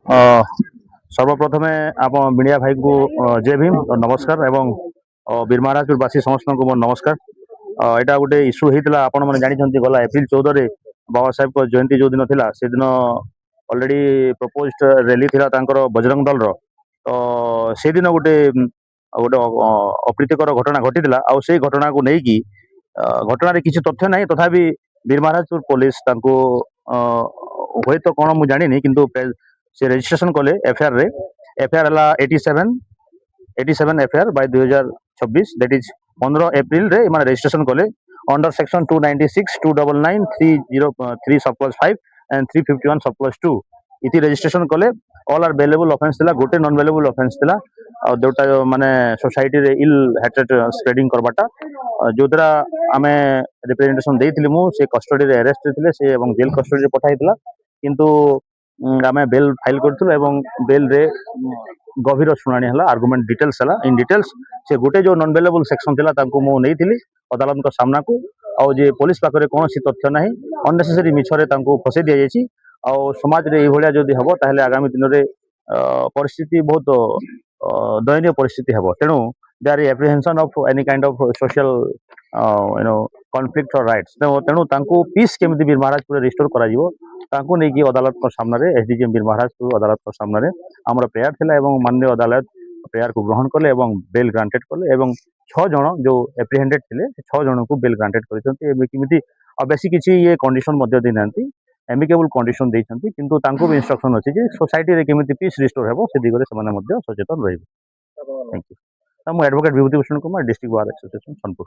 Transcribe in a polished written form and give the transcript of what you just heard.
अ, सर्वप्रथमे आपण विणिया भाई को जय भीम और नमस्कार एवं वीर महाराजपुरवासी समस्त को मोर नमस्कार। एटा गोटे इश्यू होता आपण मैंने जानते गला एप्रिल 14 रे बाबा साहेब को जयंती जो दिन थिला से दिन ऑलरेडी प्रपोज्ड रैली थिला तांकर बजरंग दल रो तो से दिन गोटे गोटे अप्रीतिकर घटना घटी से घटना को लेकिन घटना किसी तथ्य ना तथापि वीर महाराजपुर पुलिस तांको हुए तो कौन मुझे जानी किंतु से रजिस्ट्रेशन कले एफआईआर रे एफआईआर है 87 FIR by 2026 that is 15 April रे माने रजिस्ट्रेशन कले अंडर सेक्शन 296 299 303 सब प्लस 5 एंड 351 सब प्लस 2 इति रजिस्ट्रेशन कले ऑल आर बेलेबल ऑफेंस थिला गोटे नॉन बेलेबल ऑफेंस थिला और जोटा माने सोसाइटी रे इल हेट्रेड स्प्रेडिंग करबाटा जो द्वारा आमे रिप्रेजेंटेशन देइथिलि मु से कस्टडी रे अरेस्ट थिले से एवं जेल कस्टडी रे पठाइतिला किंतु आमे बेल फाइल करथुल एवं बेल रे गभीर शुणाणी हला आर्गुमेंट डिटेल्स हला इन डिटेल्स से गोटे जो नॉन बेलेबल सेक्शन थिला तांको मु नेइथिली अदालत को सामना को और जे पुलिस पाखरे कोनोसी तथ्य नाही अननेसेसरी मिछरे तांको फसे दिया जायछि और समाज रे ए भलिया जदी हबो ताहले आगामी दिन रे परिस्थिति बहुत दयनीय परिस्थिति हबो तेणु they are apprehension of any kind of social you know conflict और राइट्स तेणु तांको पीस केमिति वीर महाराजपुर रिस्टोर करा जिवो तांको नेकी अदालत को सामने एसडीजीएम वीर महाराजपुर अदालत को सामने आमर प्रेयर थिला एवं माननीय अदालत प्रेयर को ग्रहण कले एवं बेल ग्रांटेड कले एवं 6 जण जो एप्रिहेंडेड थिले 6 जण को बेल ग्रांटेड करिसंती एबे किमिति बेसी किछि ये कंडीशन मध्ये दिनांती एमिकेबल कंडीशन देइसंती किंतु तांको भी इंस्ट्रक्शन अछि जे सोसाइटी रे केमिति पीस रिस्टोर हेबो से दिगरे समान मध्ये सचेतन रहिबो। Thank you. मु advocate Vibhuti Bhushan Kumar district bar association Sonpur.